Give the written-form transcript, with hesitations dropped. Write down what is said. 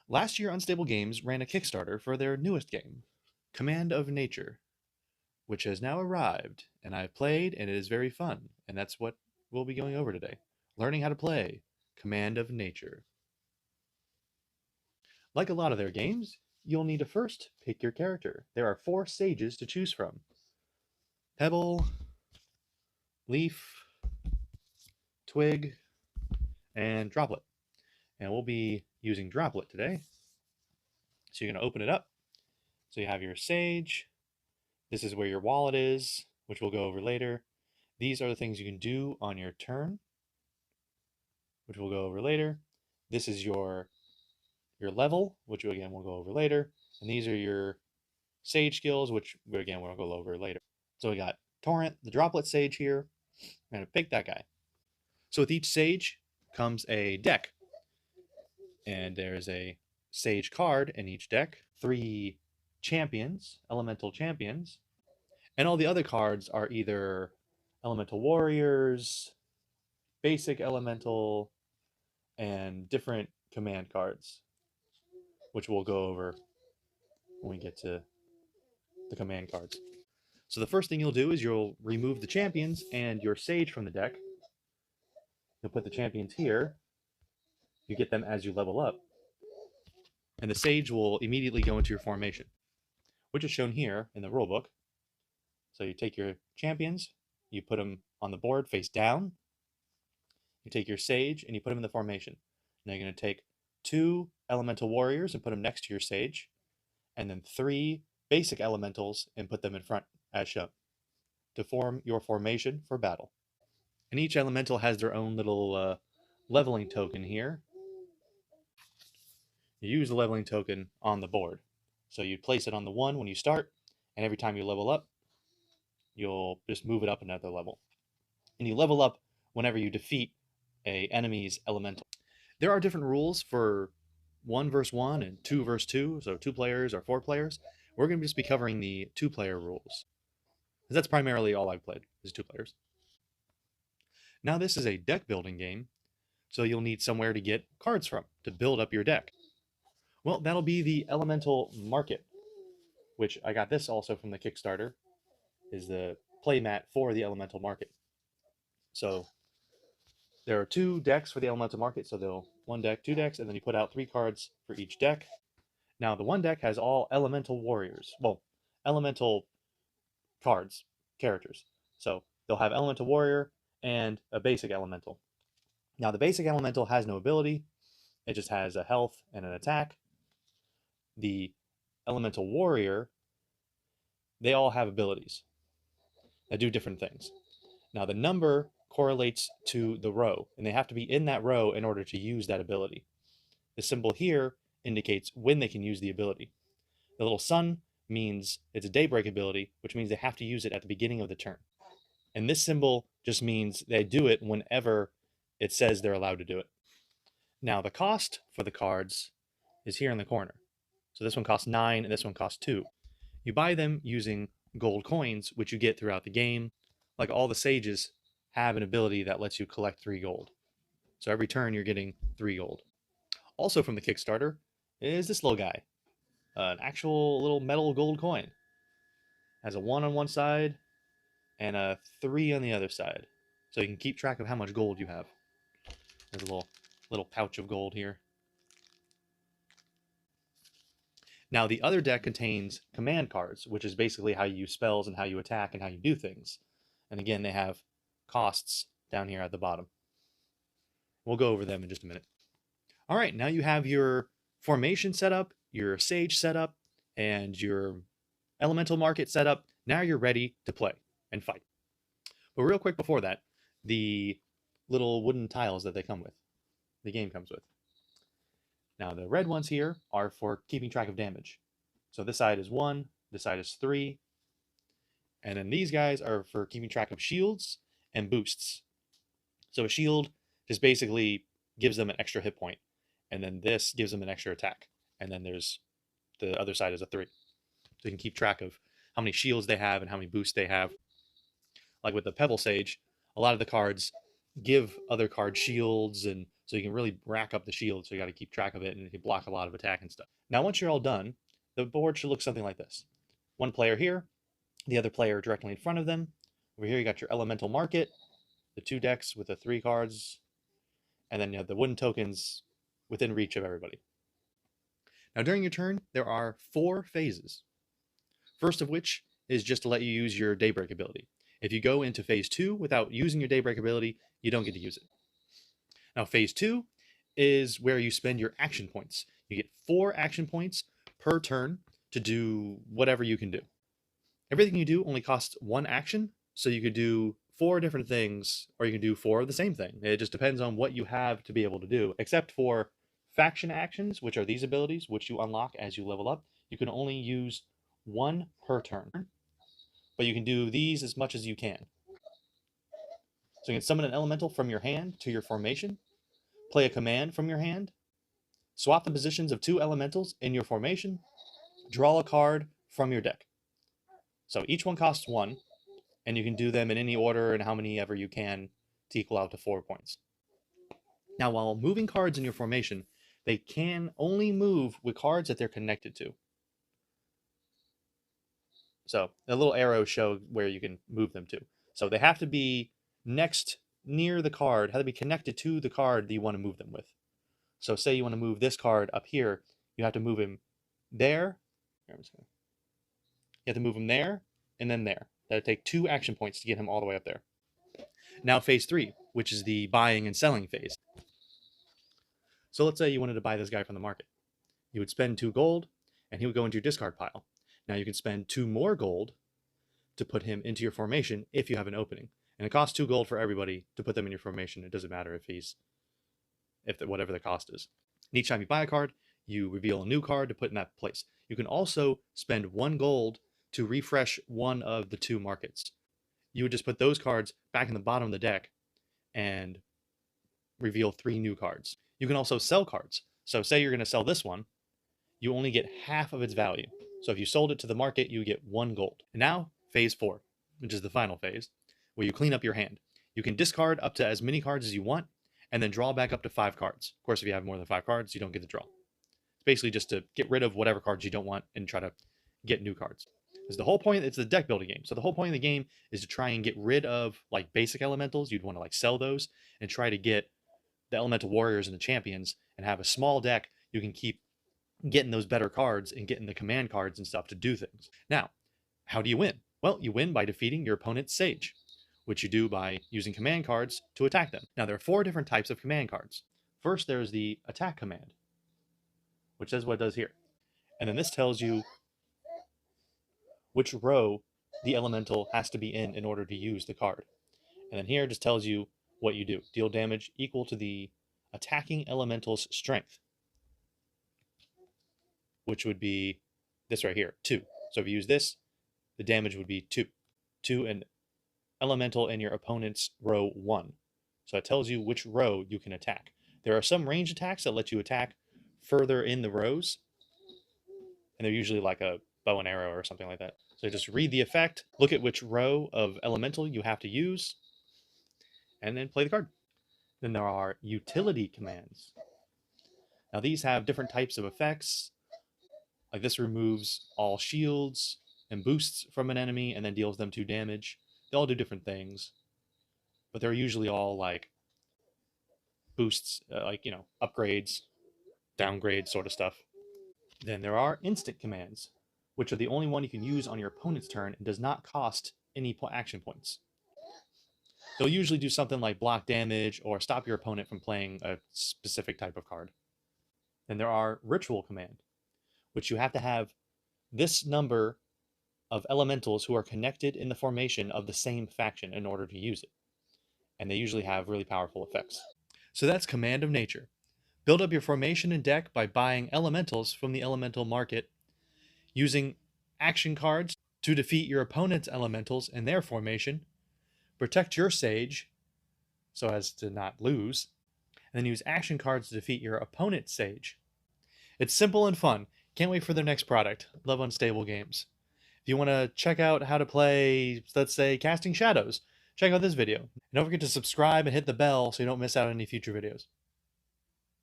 Last year, Unstable Games ran a Kickstarter for their newest game, Command of Nature, which has now arrived, and I've played, and it is very fun, and that's what we'll be going over today. Learning how to play Command of Nature. Like a lot of their games, you'll need to first pick your character. There are 4 sages to choose from: Pebble, Leaf, Twig, and Droplet. And we'll be using Droplet today. So you're going to open it up. So you have your sage. This is where your wallet is, which we'll go over later. These are the things you can do on your turn, which we'll go over later. This is your level, which again we'll go over later. And these are your sage skills, which again we'll go over later. So we got Torrent, the Droplet Sage here. I'm going to pick that guy. So with each sage comes a deck. And there's a sage card in each deck, 3 champions, elemental champions, and all the other cards are either elemental warriors, basic elemental, and different command cards, which we'll go over when we get to the command cards. So the first thing you'll do is you'll remove the champions and your sage from the deck. You'll put the champions here. You get them as you level up. And the sage will immediately go into your formation, which is shown here in the rulebook. So you take your champions, you put them on the board face down. You take your sage and you put them in the formation. Now you're going to take 2 elemental warriors and put them next to your sage, and then 3 basic elementals and put them in front as shown to form your formation for battle. And each elemental has their own little leveling token here. You use the leveling token on the board. So you place it on the 1 when you start, and every time you level up, you'll just move it up another level. And you level up whenever you defeat a enemy's elemental. There are different rules for 1 versus 1 and 2 versus 2, so 2 players or 4 players. We're going to just be covering the 2-player rules, because that's primarily all I've played, is 2 players. Now this is a deck building game, so you'll need somewhere to get cards from to build up your deck. Well, that'll be the Elemental Market, which I got this also from the Kickstarter, is the playmat for the Elemental Market. So there are 2 decks for the Elemental Market, so they'll 1 deck, 2 decks, and then you put out 3 cards for each deck. Now the 1 deck has all Elemental Warriors, well, Elemental cards, characters. So they'll have Elemental Warrior and a basic Elemental. Now the basic Elemental has no ability, it just has a health and an attack. The Elemental Warrior, they all have abilities that do different things. Now the number correlates to the row, and they have to be in that row in order to use that ability. The symbol here indicates when they can use the ability. The little sun means it's a daybreak ability, which means they have to use it at the beginning of the turn. And this symbol just means they do it whenever it says they're allowed to do it. Now the cost for the cards is here in the corner. So this one costs 9 and this one costs 2. You buy them using gold coins, which you get throughout the game. Like all the sages have an ability that lets you collect 3 gold. So every turn you're getting 3 gold. Also from the Kickstarter is this little guy. An actual little metal gold coin. Has a 1 on one side and a 3 on the other side. So you can keep track of how much gold you have. There's a little pouch of gold here. Now the other deck contains command cards, which is basically how you use spells and how you attack and how you do things. And again, they have costs down here at the bottom. We'll go over them in just a minute. All right, now you have your formation set up, your sage set up, and your elemental market set up. Now you're ready to play and fight. But real quick before that, the little wooden tiles that they come with, the game comes with. Now the red ones here are for keeping track of damage. So this side is 1, this side is 3, and then these guys are for keeping track of shields and boosts. So a shield just basically gives them an extra hit point, and then this gives them an extra attack. And then there's the other side is a 3. So you can keep track of how many shields they have and how many boosts they have. Like with the Pebble Sage, a lot of the cards give other cards shields and So you can really rack up the shield, so you got to keep track of it, and you can block a lot of attack and stuff. Now, once you're all done, the board should look something like this. One player here, the other player directly in front of them. Over here, you got your elemental market, the 2 decks with the 3 cards, and then you have the wooden tokens within reach of everybody. Now, during your turn, there are 4 phases. First of which is just to let you use your Daybreak ability. If you go into phase 2 without using your Daybreak ability, you don't get to use it. Now, phase 2 is where you spend your action points. You get 4 action points per turn to do whatever you can do. Everything you do only costs 1 action, so you could do 4 different things, or you can do 4 of the same thing. It just depends on what you have to be able to do, except for faction actions, which are these abilities, which you unlock as you level up. You can only use 1 per turn, but you can do these as much as you can. So you can summon an elemental from your hand to your formation, play a command from your hand, swap the positions of 2 elementals in your formation, draw a card from your deck. So each one costs 1, and you can do them in any order and how many ever you can to equal out to 4 points. Now, while moving cards in your formation, they can only move with cards that they're connected to. So the little arrows show where you can move them to. So they have to be near the card, have to be connected to the card that you want to move them with. So say you want to move this card up here, you have to move him there. You have to move him there and then there. That'll take 2 action points to get him all the way up there. Now phase 3, which is the buying and selling phase. So let's say you wanted to buy this guy from the market. You would spend 2 gold, and he would go into your discard pile. Now you can spend 2 more gold to put him into your formation if you have an opening. And it costs 2 gold for everybody to put them in your formation. It doesn't matter whatever the cost is. And each time you buy a card, you reveal a new card to put in that place. You can also spend 1 gold to refresh one of the 2 markets. You would just put those cards back in the bottom of the deck and reveal 3 new cards. You can also sell cards. So say you're going to sell this one, you only get half of its value. So if you sold it to the market, you get 1 gold. And now, phase 4, which is the final phase, where you clean up your hand. You can discard up to as many cards as you want, and then draw back up to 5 cards. Of course, if you have more than 5 cards, you don't get to draw. It's basically just to get rid of whatever cards you don't want and try to get new cards. Because the whole point, it's a deck building game. So the whole point of the game is to try and get rid of like basic elementals. You'd want to like sell those and try to get the elemental warriors and the champions and have a small deck. You can keep getting those better cards and getting the command cards and stuff to do things. Now, how do you win? Well, you win by defeating your opponent's sage, which you do by using command cards to attack them. Now, there are 4 different types of command cards. First, there's the attack command, which says what it does here. And then this tells you which row the elemental has to be in order to use the card. And then here it just tells you what you do. Deal damage equal to the attacking elemental's strength, which would be this right here, 2. So if you use this, the damage would be 2. To an elemental in your opponent's row 1. So it tells you which row you can attack. There are some range attacks that let you attack further in the rows, and they're usually like a bow and arrow or something like that. So just read the effect, look at which row of elemental you have to use, and then play the card. Then there are utility commands. Now these have different types of effects. Like this removes all shields and boosts from an enemy and then deals them 2 damage. They all do different things, but they're usually all like boosts, upgrades, downgrades sort of stuff. Then there are instant commands, which are the only one you can use on your opponent's turn and does not cost any action points. They'll usually do something like block damage or stop your opponent from playing a specific type of card. Then there are ritual command, which you have to have this number of elementals who are connected in the formation of the same faction in order to use it. And they usually have really powerful effects. So that's Command of Nature. Build up your formation and deck by buying elementals from the elemental market, using action cards to defeat your opponent's elementals in their formation, protect your sage so as to not lose, and then use action cards to defeat your opponent's sage. It's simple and fun. Can't wait for their next product. Love Unstable Games. If you want to check out how to play, let's say, Casting Shadows, check out this video. And don't forget to subscribe and hit the bell so you don't miss out on any future videos.